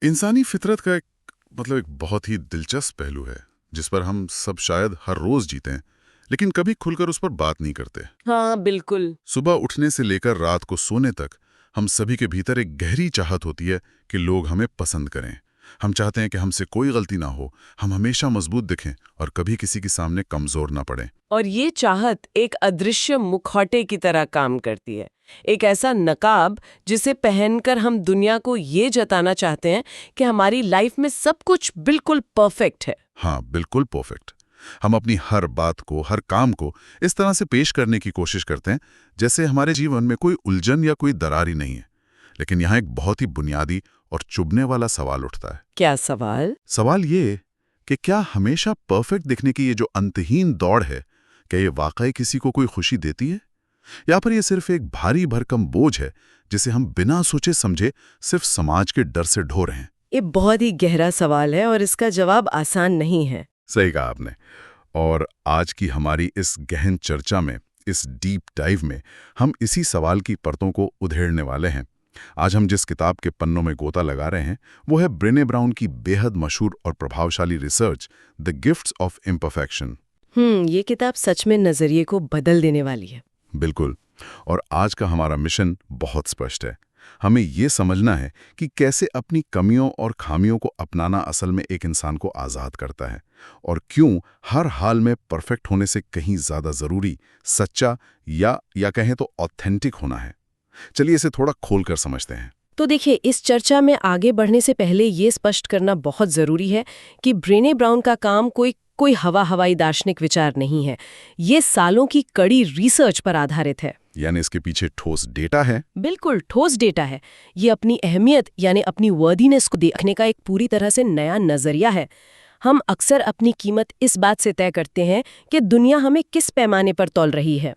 इंसानी फितरत का एक बहुत ही दिलचस्प पहलू है जिस पर हम सब शायद हर रोज जीते हैं, लेकिन कभी खुलकर उस पर बात नहीं करते। हाँ बिल्कुल। सुबह उठने से लेकर रात को सोने तक हम सभी के भीतर एक गहरी चाहत होती है कि लोग हमें पसंद करें। हम चाहते हैं कि हमसे कोई गलती ना हो, हम हमेशा मजबूत दिखें और कभी किसी के सामने कमजोर ना पड़ें। और ये चाहत एक अदृश्य मुखौटे की तरह काम करती है, एक ऐसा नकाब जिसे पहनकर हम दुनिया को ये जताना चाहते हैं कि हमारी लाइफ में सब कुछ बिल्कुल परफेक्ट है। हाँ, बिल्कुल परफेक्ट। हम अपनी हर बात को, हर काम को इस तरह से पेश करने की कोशिश करते हैं जैसे हमारे जीवन में कोई उलझन या कोई दरार ही नहीं है। लेकिन यहाँ एक बहुत ही बुनियादी और चुभने वाला सवाल उठता है। क्या सवाल? सवाल ये कि क्या हमेशा परफेक्ट दिखने की ये जो अंतहीन दौड़ है, क्या ये वाकई किसी को कोई खुशी देती है, या फिर ये सिर्फ एक भारी भरकम बोझ है जिसे हम बिना सोचे समझे सिर्फ समाज के डर से ढो रहे हैं? ये बहुत ही गहरा सवाल है और इसका जवाब आसान नहीं है। सही कहा आपने। और आज की हमारी इस गहन चर्चा में, इस डीप डाइव में, हम इसी सवाल की परतों को उधेड़ने वाले हैं। आज हम जिस किताब के पन्नों में गोता लगा रहे हैं वो है ब्रेने ब्राउन की बेहद मशहूर और प्रभावशाली research the gifts of imperfection. ये किताब सच में नजरिए को बदल देने वाली है। बिल्कुल। और आज का हमारा मिशन बहुत स्पष्ट है। हमें ये समझना है कि कैसे अपनी कमियों और खामियों को अपनाना असल में एक इंसान को आज़ाद करता है, और क्यों हर हाल में परफेक्ट होने से कहीं ज़्यादा ज़रूरी सच्चा या कहें तो ऑथेंटिक होना है। चलिए इसे थोड़ा खोलकर समझते हैं। तो देखिए, इस चर्चा में आगे बढ़ने से पहले ये स्पष्ट करना बहुत जरूरी है कि ब्रेने ब्राउन का काम कोई हवाई दार्शनिक विचार नहीं है। ये सालों की कड़ी रिसर्च पर आधारित है। यानी इसके पीछे ठोस डेटा है। बिल्कुल ठोस डेटा है। ये अपनी अहमियत यानी अपनी वर्दीनेस को देखने का एक पूरी तरह से नया नजरिया है। हम अक्सर अपनी कीमत इस बात से तय करते हैं कि दुनिया हमें किस पैमाने पर तौल रही है।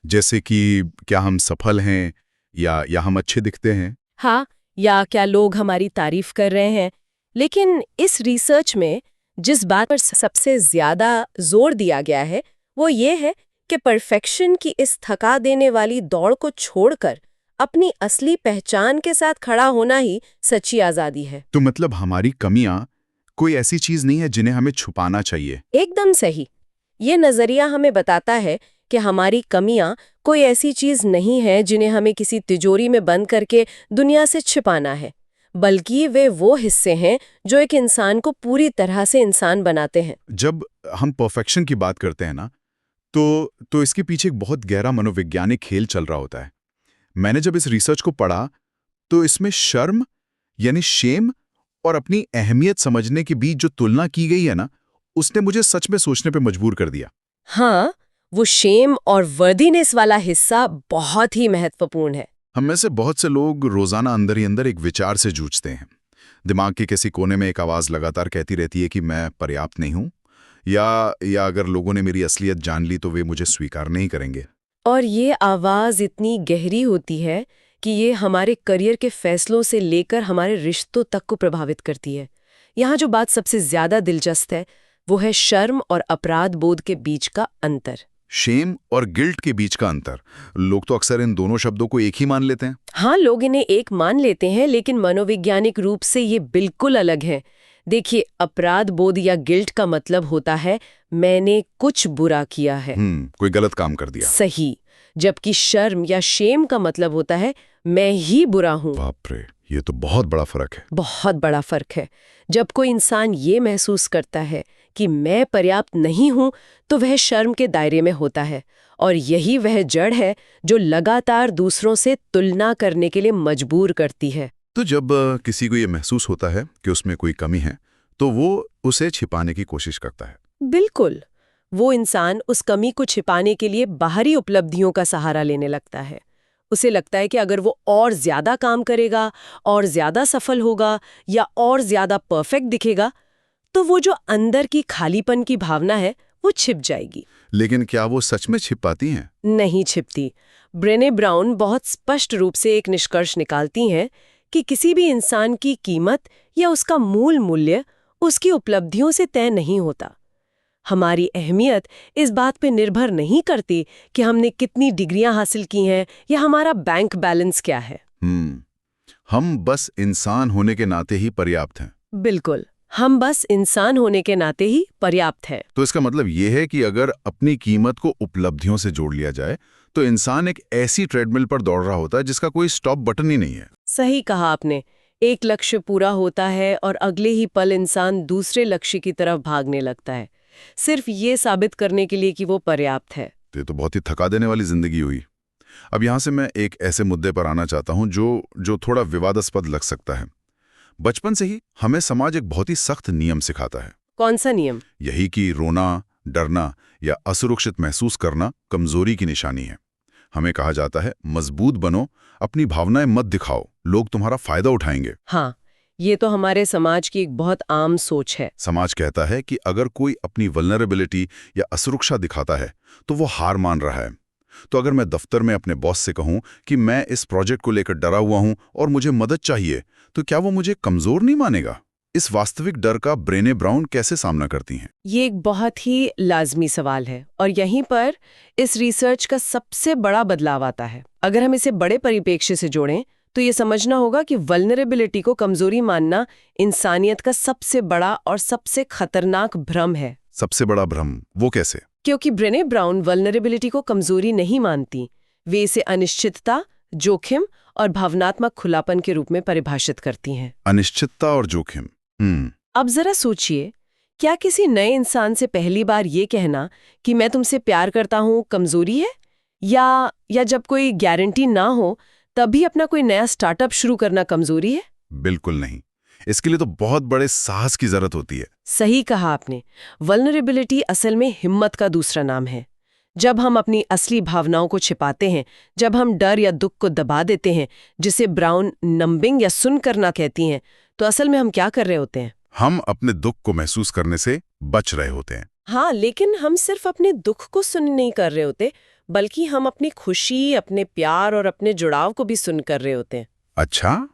जैसे कि क्या हम सफल हैं या हम अच्छे दिखते हैं। हाँ, या क्या लोग हमारी तारीफ कर रहे हैं। लेकिन इस रिसर्च में जिस बात पर सबसे ज्यादा जोर दिया गया है वो ये है कि परफेक्शन की इस थका देने वाली दौड़ को छोड़कर अपनी असली पहचान के साथ खड़ा होना ही सच्ची आजादी है। तो मतलब हमारी कमियां कोई ऐसी चीज नहीं है जिन्हें हमें छुपाना चाहिए। एकदम सही। ये नजरिया हमें बताता है कि हमारी कमियां कोई ऐसी चीज नहीं है जिन्हें हमें किसी तिजोरी में बंद करके दुनिया से छिपाना है, बल्कि वे वो हिस्से हैं जो एक इंसान को पूरी तरह से इंसान बनाते हैं। जब हम परफेक्शन की बात करते हैं ना, तो इसके पीछे एक बहुत गहरा मनोवैज्ञानिक खेल चल रहा होता है। मैंने जब इस रिसर्च को पढ़ा तो इसमें शर्म यानी शेम और अपनी अहमियत समझने के बीच जो तुलना की गई है ना, उसने मुझे सच में सोचने पे मजबूर कर दिया। हाँ, वो शेम और वर्दीनेस वाला हिस्सा बहुत ही महत्वपूर्ण है। हम में से बहुत से लोग रोजाना अंदर ही अंदर एक विचार से जूझते हैं। दिमाग के किसी कोने में एक आवाज लगातार कहती रहती है कि मैं पर्याप्त नहीं हूं, या अगर लोगों ने मेरी असलियत जान ली तो वे मुझे स्वीकार नहीं करेंगे। और ये आवाज इतनी गहरी होती है कि ये हमारे करियर के फैसलों से लेकर हमारे रिश्तों तक को प्रभावित करती है। यहाँ जो बात सबसे ज्यादा दिलचस्प है वो है शर्म और अपराध बोध के बीच का अंतर। शेम और गिल्ट के बीच का अंतर। लोग तो अक्सर इन दोनों शब्दों को एक ही मान लेते हैं। हाँ, लोग इन्हें एक मान लेते हैं, लेकिन मनोवैज्ञानिक रूप से ये बिल्कुल अलग है। देखिए, अपराध बोध या गिल्ट का मतलब होता है मैंने कुछ बुरा किया है, कोई गलत काम कर दिया। सही। जबकि शर्म या शेम का मतलब होता है मैं ही बुरा हूँ। बाप रे, ये तो बहुत बड़ा फर्क है। बहुत बड़ा फर्क है। जब कोई इंसान ये महसूस करता है कि मैं पर्याप्त नहीं हूं, तो वह शर्म के दायरे में होता है, और यही वह जड़ है जो लगातार दूसरों से तुलना करने के लिए मजबूर करती है। तो जब किसी को ये महसूस होता है कि उसमें कोई कमी है, तो वो उसे छिपाने की कोशिश करता है। बिल्कुल। वो इंसान उस कमी को छिपाने के लिए बाहरी उपलब्धियों का सहारा लेने लगता है। उसे लगता है कि अगर वो और ज्यादा काम करेगा, और ज्यादा सफल होगा, या और ज्यादा परफेक्ट दिखेगा, तो वो जो अंदर की खालीपन की भावना है वो छिप जाएगी। लेकिन क्या वो सच में छिप पाती हैं? नहीं छिपती। ब्रेने ब्राउन बहुत स्पष्ट रूप से एक निष्कर्ष निकालती हैं कि किसी भी इंसान की कीमत या उसका मूल मूल्य उसकी उपलब्धियों से तय नहीं होता। हमारी अहमियत इस बात पे निर्भर नहीं करती कि हमने कितनी डिग्रियां हासिल की हैं या हमारा बैंक बैलेंस क्या है। हम बस इंसान होने के नाते ही पर्याप्त हैं। बिल्कुल, हम बस इंसान होने के नाते ही पर्याप्त है। तो इसका मतलब ये है कि अगर अपनी कीमत को उपलब्धियों से जोड़ लिया जाए तो इंसान एक ऐसी ट्रेडमिल पर दौड़ रहा होता है जिसका कोई स्टॉप बटन ही नहीं है। सही कहा आपने। एक लक्ष्य पूरा होता है और अगले ही पल इंसान दूसरे लक्ष्य की तरफ भागने लगता है, सिर्फ ये साबित करने के लिए कि वो पर्याप्त है। तो ये तो बहुत ही थका देने वाली जिंदगी हुई। अब यहाँ से मैं एक ऐसे मुद्दे पर आना चाहता हूँ जो थोड़ा विवादास्पद लग सकता है। बचपन से ही हमें समाज एक बहुत ही सख्त नियम सिखाता है। कौन सा नियम? यही कि रोना, डरना या असुरक्षित महसूस करना कमजोरी की निशानी है। हमें कहा जाता है मजबूत बनो, अपनी भावनाएं मत दिखाओ, लोग तुम्हारा फायदा उठाएंगे। हाँ, ये तो हमारे समाज की एक बहुत आम सोच है। समाज कहता है कि अगर कोई अपनी वल्नरेबिलिटी या असुरक्षा दिखाता है तो वो हार मान रहा है। तो अगर मैं दफ्तर में अपने बॉस से कहूं कि मैं इस प्रोजेक्ट को लेकर डरा हुआ हूं और मुझे मदद चाहिए, तो क्या वो मुझे कमजोर नहीं मानेगा? इस वास्तविक डर का ब्रेने ब्राउन कैसे सामना करती हैं? ये एक बहुत ही लाजमी सवाल है और यहीं पर इस रिसर्च का सबसे बड़ा बदलाव आता है। अगर हम इसे बड़े परिप्रेक्ष्य से जोड़ें तो ये समझना होगा कि वल्नरेबिलिटी को कमजोरी मानना इंसानियत का सबसे बड़ा और सबसे खतरनाक भ्रम है। सबसे बड़ा भ्रम वो कैसे? क्योंकि ब्रेने ब्राउन वल्नरेबिलिटी को कमजोरी नहीं मानती, वे इसे अनिश्चितता, जोखिम और भावनात्मक खुलापन के रूप में परिभाषित करती हैं। अनिश्चितता और जोखिम। अब जरा सोचिए, क्या किसी नए इंसान से पहली बार ये कहना कि मैं तुमसे प्यार करता हूं कमजोरी है? या जब कोई गारंटी ना हो तभी अपना कोई नया स्टार्टअप शुरू करना कमजोरी है? बिल्कुल नहीं। इसके लिए तो बहुत बड़े साहस की जरूरत होती है। सही कहा आपने। वल्नरेबिलिटी असल में हिम्मत का दूसरा नाम है। जब हम अपनी असली भावनाओं को छिपाते हैं, जब हम डर या दुख को दबा देते हैं, जिसे ब्राउन नंबिंग या सुन करना कहती हैं, तो असल में हम क्या कर रहे होते हैं? हम अपने दुख को महसूस करने से बच रहे होते हैं। हाँ, लेकिन हम सिर्फ अपने दुख को सुन नहीं कर रहे होते, बल्कि हम अपनी खुशी, अपने प्यार और अपने जुड़ाव को भी सुन कर रहे होते हैं। अच्छा,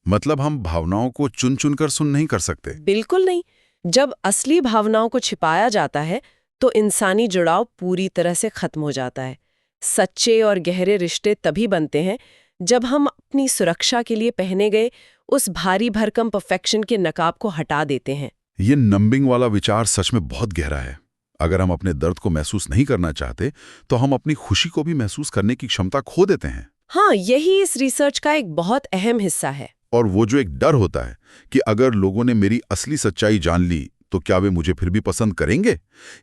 मतलब हम भावनाओं को चुन चुन कर सुन नहीं कर सकते? बिल्कुल नहीं। जब असली भावनाओं को छिपाया जाता है तो इंसानी जुड़ाव पूरी तरह से खत्म हो जाता है। सच्चे और गहरे रिश्ते तभी बनते हैं जब हम अपनी सुरक्षा के लिए पहने गए उस भारी भरकम परफेक्शन के नकाब को हटा देते हैं। ये नंबिंग वाला विचार सच में बहुत गहरा है। अगर हम अपने दर्द को महसूस नहीं करना चाहते तो हम अपनी खुशी को भी महसूस करने की क्षमता खो देते हैं। हाँ, यही इस रिसर्च का एक बहुत अहम हिस्सा है। और वो जो एक डर होता है कि अगर लोगों ने मेरी असली सच्चाई जान ली तो क्या वे मुझे फिर भी पसंद करेंगे,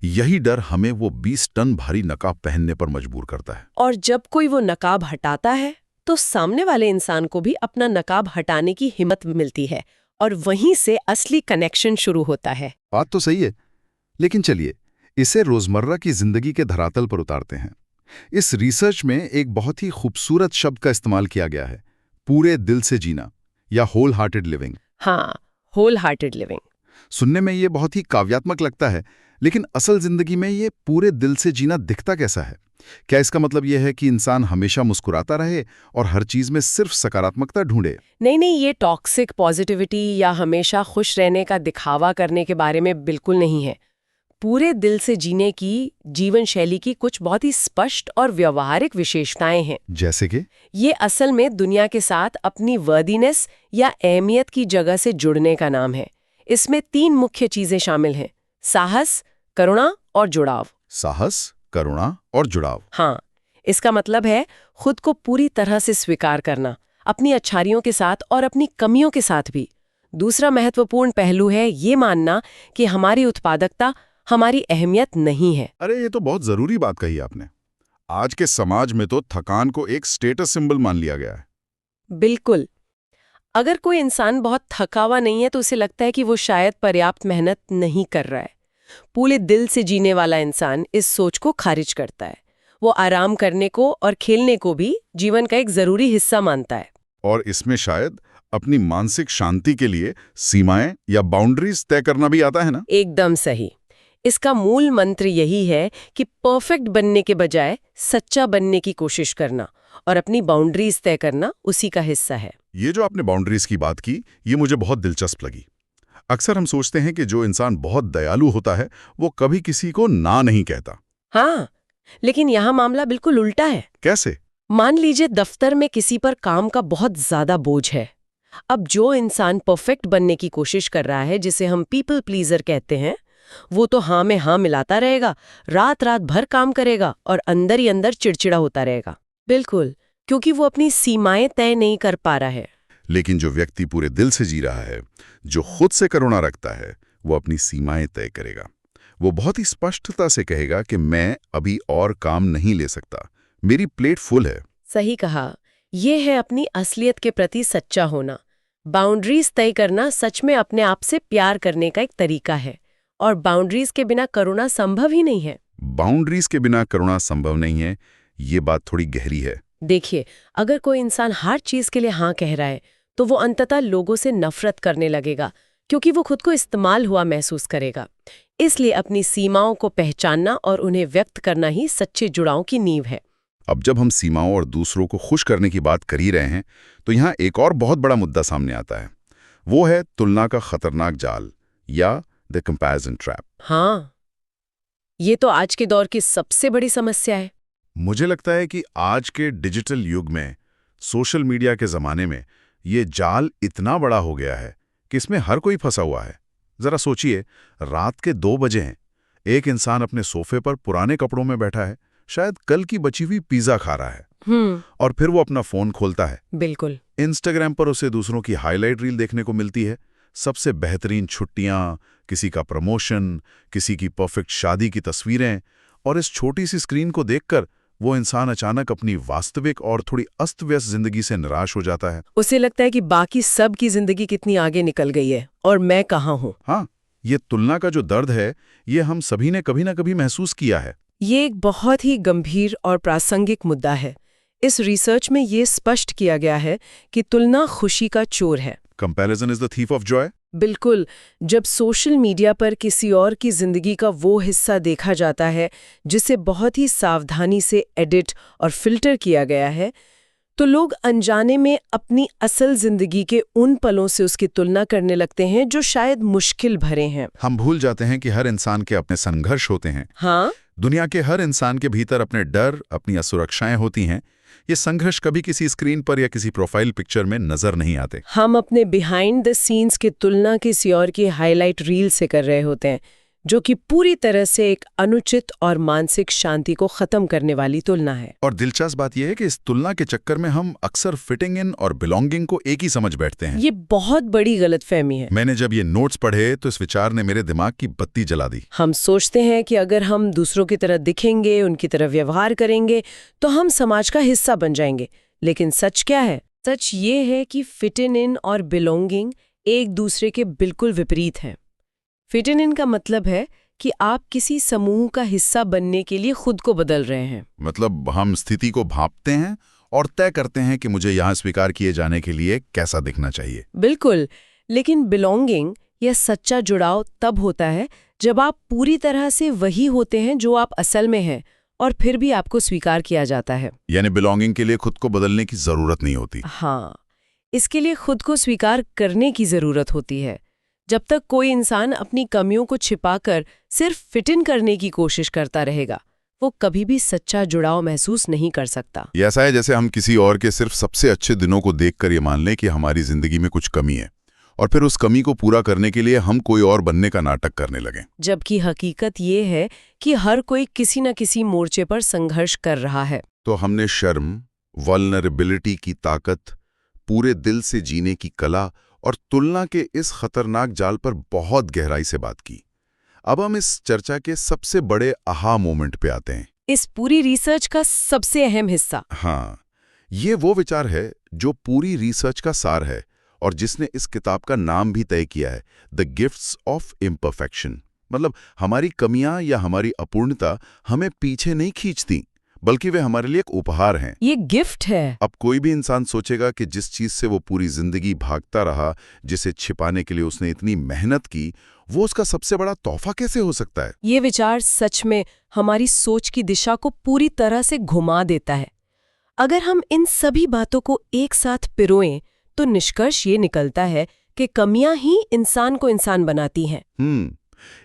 यही डर हमें वो 20 टन भारी नकाब पहनने पर मजबूर करता है। और जब कोई वो नकाब हटाता है तो सामने वाले इंसान को भी अपना नकाब हटाने की हिम्मत मिलती है और वहीं से असली कनेक्शन शुरू होता है। बात तो सही है, लेकिन चलिए इसे रोजमर्रा की जिंदगी के धरातल पर उतारते हैं। इस रिसर्च में एक बहुत ही खूबसूरत शब्द का इस्तेमाल किया गया है, पूरे दिल से जीना या होल हार्टेड लिविंग। हाँ, होल हार्टेड लिविंग। सुनने में ये बहुत ही काव्यात्मक लगता है, लेकिन असल जिंदगी में ये पूरे दिल से जीना दिखता कैसा है? क्या इसका मतलब यह है कि इंसान हमेशा मुस्कुराता रहे और हर चीज में सिर्फ सकारात्मकता ढूंढे? नहीं, ये टॉक्सिक पॉजिटिविटी या हमेशा खुश रहने का दिखावा करने के बारे में बिल्कुल नहीं है। पूरे दिल से जीने की जीवन शैली की कुछ बहुत ही स्पष्ट और व्यवहारिक विशेषताएं हैं। जैसे कि ये असल में दुनिया के साथ अपनी वर्दीनेस या अहमियत की जगह से जुड़ने का नाम है। इसमें 3 मुख्य चीजें शामिल हैं: साहस, करुणा और जुड़ाव। साहस, करुणा और जुड़ाव। हाँ, इसका मतलब है खुद को पूरी तरह से स्वीकार करना, अपनी अच्छाइयों के साथ और अपनी कमियों के साथ भी। दूसरा महत्वपूर्ण पहलू है ये मानना कि हमारी उत्पादकता हमारी अहमियत नहीं है। अरे ये तो बहुत जरूरी बात कही आपने। आज के समाज में तो थकान को एक स्टेटस सिंबल मान लिया गया है। बिल्कुल। अगर कोई इंसान बहुत थका हुआ नहीं है तो उसे लगता है कि वो शायद पर्याप्त मेहनत नहीं कर रहा है। पूरे दिल से जीने वाला इंसान इस सोच को खारिज करता है। वो आराम करने को और खेलने को भी जीवन का एक जरूरी हिस्सा मानता है। और इसमें शायद अपनी मानसिक शांति के लिए सीमाएं या बाउंड्रीज तय करना भी आता है ना? एकदम सही। इसका मूल मंत्र यही है कि परफेक्ट बनने के बजाय सच्चा बनने की कोशिश करना और अपनी बाउंड्रीज तय करना उसी का हिस्सा है। ये जो आपने बाउंड्रीज की बात की, ये मुझे बहुत दिलचस्प लगी। अक्सर हम सोचते हैं कि जो इंसान बहुत दयालु होता है वो कभी किसी को ना नहीं कहता। हाँ, लेकिन यहाँ मामला बिल्कुल उल्टा है। कैसे? मान लीजिए दफ्तर में किसी पर काम का बहुत ज्यादा बोझ है। अब जो इंसान परफेक्ट बनने की कोशिश कर रहा है, जिसे हम पीपल प्लीजर कहते हैं, वो तो हाँ में हाँ मिलाता रहेगा, रात रात भर काम करेगा और अंदर ही अंदर चिड़चिड़ा होता रहेगा। बिल्कुल, क्योंकि वो अपनी सीमाएं तय नहीं कर पा रहा है। लेकिन जो व्यक्ति पूरे दिल से जी रहा है, जो खुद से करुणा रखता है, वो अपनी सीमाएं तय करेगा। वो बहुत ही स्पष्टता से कहेगा कि मैं अभी और काम नहीं ले सकता, मेरी प्लेट फुल है। सही कहा, ये है अपनी असलियत के प्रति सच्चा होना। बाउंड्रीज तय करना सच में अपने आप से प्यार करने का एक तरीका है, और बाउंड्रीज के बिना करुणा संभव ही नहीं है। बाउंड्रीज के बिना करुणा संभव नहीं है, ये बात थोड़ी गहरी है। देखिए, अगर कोई इंसान हर चीज के लिए हाँ कह रहा है, तो वो अंततः लोगों से नफरत करने लगेगा, क्योंकि वो खुद को इस्तेमाल हुआ महसूस करेगा। इसलिए अपनी सीमाओं को पहचानना और उन्हें व्यक्त करना ही सच्चे जुड़ाव की नींव है। अब जब हम सीमाओं और दूसरों को खुश करने की बात कर ही रहे हैं, तो यहाँ एक और बहुत बड़ा मुद्दा सामने आता है। वो है तुलना का खतरनाक जाल, या द कंपैरिजन ट्रैप। हाँ, ये तो आज के दौर की सबसे बड़ी समस्या है। मुझे लगता है कि आज के डिजिटल युग में, सोशल मीडिया के ज़माने में, ये जाल इतना बड़ा हो गया है कि इसमें हर कोई फंसा हुआ है। ज़रा सोचिए, रात के 2 बजे हैं, एक इंसान अपने सोफे पर पुराने कपड़ों में बैठा है, शायद कल की बची हुई पिज़्ज़ा खा रहा है, और फिर वो अपना फ़ोन खोलता है। बिल्कुल। इंस्टाग्राम पर उसे दूसरों की हाईलाइट रील देखने को मिलती है, सबसे बेहतरीन छुट्टियाँ, किसी का प्रमोशन, किसी की परफेक्ट शादी की तस्वीरें, और इस छोटी सी स्क्रीन को देखकर वो इंसान अचानक अपनी वास्तविक और थोड़ी अस्त-व्यस्त जिंदगी से निराश हो जाता है। उसे लगता है कि बाकी सब की जिंदगी कितनी आगे निकल गई है और मैं कहाँ हूँ। हाँ, ये तुलना का जो दर्द है, ये हम सभी ने कभी ना कभी महसूस किया है। ये एक बहुत ही गंभीर और प्रासंगिक मुद्दा है। इस रिसर्च में ये स्पष्ट किया गया है कि तुलना खुशी का चोर है। Comparison is the thief of Joy. बिल्कुल, जब सोशल मीडिया पर किसी और की जिंदगी का वो हिस्सा देखा जाता है जिसे बहुत ही सावधानी से एडिट और फिल्टर किया गया है, तो लोग अनजाने में अपनी असल जिंदगी के उन पलों से उसकी तुलना करने लगते हैं जो शायद मुश्किल भरे हैं। हम भूल जाते हैं कि हर इंसान के अपने संघर्ष होते हैं। हाँ, दुनिया के हर इंसान के भीतर अपने डर, अपनी असुरक्षाएं होती हैं। ये संघर्ष कभी किसी स्क्रीन पर या किसी प्रोफाइल पिक्चर में नजर नहीं आते। हम अपने बिहाइंड द सीन्स की तुलना किसी और की हाईलाइट रील से कर रहे होते हैं, जो कि पूरी तरह से एक अनुचित और मानसिक शांति को खत्म करने वाली तुलना है। और दिलचस्प बात यह है कि इस तुलना के चक्कर में हम अक्सर फिटिंग इन और बिलोंगिंग को एक ही समझ बैठते हैं। ये बहुत बड़ी गलतफहमी है। मैंने जब ये नोट्स पढ़े तो इस विचार ने मेरे दिमाग की बत्ती जला दी। हम सोचते हैं कि अगर हम दूसरों की तरह दिखेंगे, उनकी तरह व्यवहार करेंगे, तो हम समाज का हिस्सा बन जाएंगे। लेकिन सच क्या है? सच ये है कि फिट इन और बिलोंगिंग एक दूसरे के बिल्कुल विपरीत हैं। फिट इन का मतलब है कि आप किसी समूह का हिस्सा बनने के लिए खुद को बदल रहे हैं। मतलब हम स्थिति को भांपते हैं और तय करते हैं कि मुझे यहाँ स्वीकार किए जाने के लिए कैसा दिखना चाहिए। बिल्कुल, लेकिन बिलोंगिंग या सच्चा जुड़ाव तब होता है जब आप पूरी तरह से वही होते हैं जो आप असल में हैं, और फिर भी आपको स्वीकार किया जाता है। यानी बिलोंगिंग के लिए खुद को बदलने की जरूरत नहीं होती। हाँ, इसके लिए खुद को स्वीकार करने की जरूरत होती है। जब तक कोई इंसान अपनी कमियों को छिपाकर सिर्फ फिट इन करने की कोशिश करता रहेगा, वो कभी भी सच्चा जुड़ाव महसूस नहीं कर सकता। ये ऐसा है जैसे हम किसी और के सिर्फ सबसे अच्छे दिनों को देखकर ये मान लें कि हमारी जिंदगी में कुछ कमी है, और फिर उस कमी को पूरा करने के लिए हम कोई और बनने का नाटक करने लगें। जबकि हकीकत ये है कि हर कोई किसी न किसी मोर्चे पर संघर्ष कर रहा है। तो हमने शर्म, वल्नरेबिलिटी की ताकत, पूरे दिल से जीने की कला और तुलना के इस खतरनाक जाल पर बहुत गहराई से बात की। अब हम इस चर्चा के सबसे बड़े आहा मोमेंट पे आते हैं। इस पूरी रिसर्च का सबसे अहम हिस्सा। हाँ, ये वो विचार है जो पूरी रिसर्च का सार है और जिसने इस किताब का नाम भी तय किया है, द गिफ्ट्स ऑफ इम्परफेक्शन। मतलब हमारी कमियां या हमारी अपूर्णता हमें पीछे नहीं खींचती, बल्कि वे हमारे लिए एक उपहार हैं। ये गिफ्ट है। अब कोई भी इंसान सोचेगा कि जिस चीज से वो पूरी जिंदगी भागता रहा, जिसे छिपाने के लिए उसने इतनी मेहनत की, वो उसका सबसे बड़ा तोहफा कैसे हो सकता है? ये विचार सच में हमारी सोच की दिशा को पूरी तरह से घुमा देता है। अगर हम इन सभी बातों को एक साथ पिरोएं, तो निष्कर्ष ये निकलता है कि कमियां ही इंसान को इंसान बनाती हैं।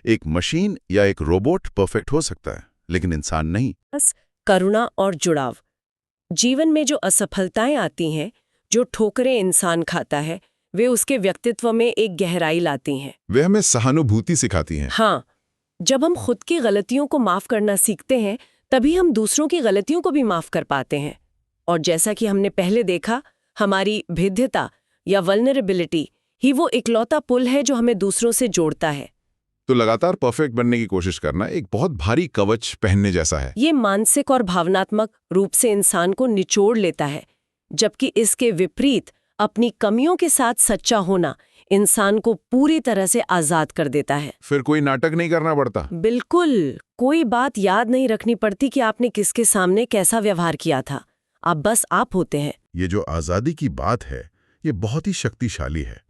एक मशीन या एक रोबोट परफेक्ट हो सकता है, लेकिन इंसान नहीं। बस करुणा और जुड़ाव। जीवन में जो असफलताएं आती हैं, जो ठोकरें इंसान खाता है, वे उसके व्यक्तित्व में एक गहराई लाती हैं। वे हमें सहानुभूति सिखाती हैं। हाँ, जब हम खुद की गलतियों को माफ करना सीखते हैं, तभी हम दूसरों की गलतियों को भी माफ कर पाते हैं। और जैसा कि हमने पहले देखा, हमारी भेद्यता या वल्नरेबिलिटी ही वो इकलौता पुल है जो हमें दूसरों से जोड़ता है। तो लगातार परफेक्ट बनने की कोशिश करना एक बहुत भारी कवच पहनने जैसा है। ये मानसिक और भावनात्मक रूप से इंसान को निचोड़ लेता है, जबकि इसके विपरीत अपनी कमियों के साथ सच्चा होना इंसान को पूरी तरह से आजाद कर देता है। फिर कोई नाटक नहीं करना पड़ता। बिल्कुल, कोई बात याद नहीं रखनी पड़ती कि आपने किसके सामने कैसा व्यवहार किया था। आप बस आप होते हैं। ये जो आज़ादी की बात है, ये बहुत ही शक्तिशाली है।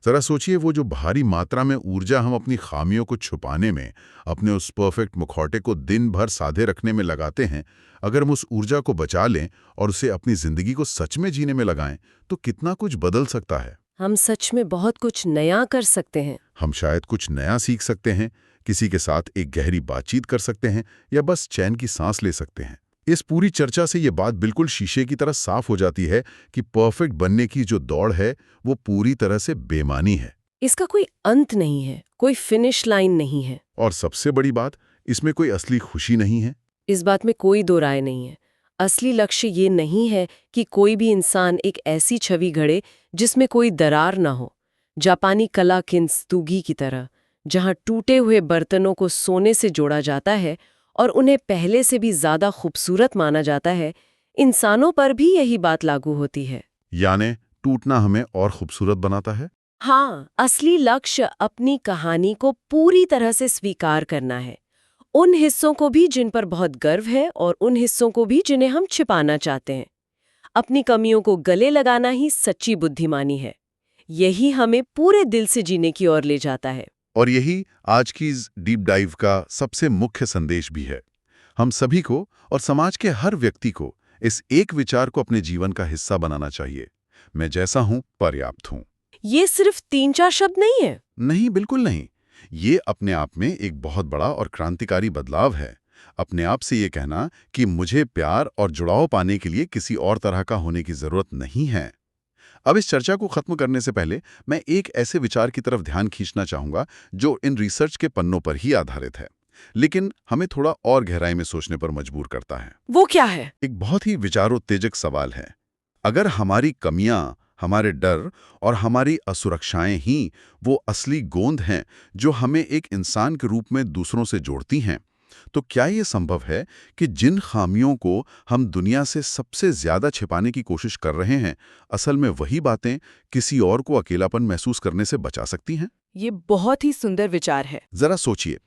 जरा सोचिए, वो जो भारी मात्रा में ऊर्जा हम अपनी खामियों को छुपाने में, अपने उस परफेक्ट मुखौटे को दिन भर साधे रखने में लगाते हैं, अगर हम उस ऊर्जा को बचा लें और उसे अपनी जिंदगी को सच में जीने में लगाएं, तो कितना कुछ बदल सकता है। हम सच में बहुत कुछ नया कर सकते हैं। हम शायद कुछ नया सीख सकते हैं, किसी के साथ एक गहरी बातचीत कर सकते हैं, या बस चैन की सांस ले सकते हैं। इस पूरी चर्चा से ये बात बिल्कुल शीशे की तरह साफ हो जाती है कि परफेक्ट बनने की जो दौड़ है, वो पूरी तरह से बेमानी है। इसका कोई अंत नहीं है, कोई फिनिश लाइन नहीं है। और सबसे बड़ी बात, इसमें कोई असली खुशी नहीं है। इस बात में कोई दो राय नहीं है। असली लक्ष्य ये नहीं है कि कोई भी इंसान एक ऐसी छवि गढ़े जिसमें कोई दरार ना हो, जापानी कला किंस्तुगी की तरह, जहां टूटे हुए बर्तनों को सोने से जोड़ा जाता है और उन्हें पहले से भी ज्यादा खूबसूरत माना जाता है। इंसानों पर भी यही बात लागू होती है। यानी टूटना हमें और खूबसूरत बनाता है। हाँ, असली लक्ष्य अपनी कहानी को पूरी तरह से स्वीकार करना है, उन हिस्सों को भी जिन पर बहुत गर्व है और उन हिस्सों को भी जिन्हें हम छिपाना चाहते हैं। अपनी कमियों को गले लगाना ही सच्ची बुद्धिमानी है। यही हमें पूरे दिल से जीने की ओर ले जाता है। और यही आज की इस डीप डाइव का सबसे मुख्य संदेश भी है। हम सभी को और समाज के हर व्यक्ति को इस एक विचार को अपने जीवन का हिस्सा बनाना चाहिए: मैं जैसा हूं पर्याप्त हूं। ये सिर्फ 3-4 शब्द नहीं है। नहीं, बिल्कुल नहीं। ये अपने आप में एक बहुत बड़ा और क्रांतिकारी बदलाव है। अपने आप से ये कहना कि मुझे प्यार और जुड़ाव पाने के लिए किसी और तरह का होने की जरूरत नहीं है। अब इस चर्चा को खत्म करने से पहले मैं एक ऐसे विचार की तरफ ध्यान खींचना चाहूंगा जो इन रिसर्च के पन्नों पर ही आधारित है, लेकिन हमें थोड़ा और गहराई में सोचने पर मजबूर करता है। वो क्या है? एक बहुत ही विचारोत्तेजक सवाल है। अगर हमारी कमियां, हमारे डर और हमारी असुरक्षाएं ही वो असली गोंद हैं जो हमें एक इंसान के रूप में दूसरों से जोड़ती हैं, तो क्या ये संभव है कि जिन खामियों को हम दुनिया से सबसे ज्यादा छिपाने की कोशिश कर रहे हैं, असल में वही बातें किसी और को अकेलापन महसूस करने से बचा सकती हैं? ये बहुत ही सुंदर विचार है। जरा सोचिए,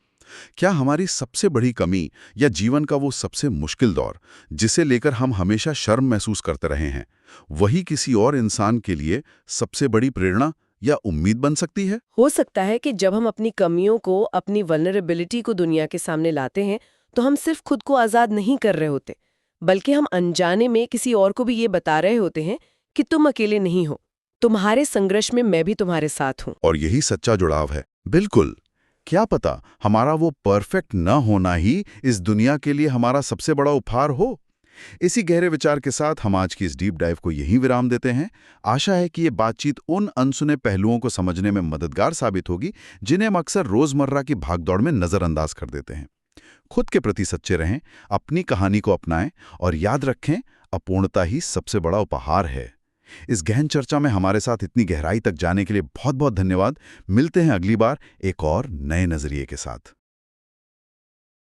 क्या हमारी सबसे बड़ी कमी या जीवन का वो सबसे मुश्किल दौर, जिसे लेकर हम हमेशा शर्म महसूस करते रहे हैं, वही किसी और इंसान के लिए सबसे बड़ी प्रेरणा या उम्मीद बन सकती है? हो सकता है कि जब हम अपनी कमियों को, अपनी वल्नरेबिलिटी को दुनिया के सामने लाते हैं, तो हम सिर्फ खुद को आज़ाद नहीं कर रहे होते, बल्कि हम अनजाने में किसी और को भी ये बता रहे होते हैं कि तुम अकेले नहीं हो, तुम्हारे संघर्ष में मैं भी तुम्हारे साथ हूँ। और यही सच्चा जुड़ाव है। बिल्कुल। क्या पता हमारा वो परफेक्ट न होना ही इस दुनिया के लिए हमारा सबसे बड़ा उपहार हो। इसी गहरे विचार के साथ हम आज की इस डीप डाइव को यहीं विराम देते हैं। आशा है कि ये बातचीत उन अनसुने पहलुओं को समझने में मददगार साबित होगी जिन्हें हम अक्सर रोजमर्रा की भागदौड़ में नजरअंदाज कर देते हैं। खुद के प्रति सच्चे रहें, अपनी कहानी को अपनाएं और याद रखें, अपूर्णता ही सबसे बड़ा उपहार है। इस गहन चर्चा में हमारे साथ इतनी गहराई तक जाने के लिए बहुत बहुत धन्यवाद। मिलते हैं अगली बार एक और नए नजरिए के साथ।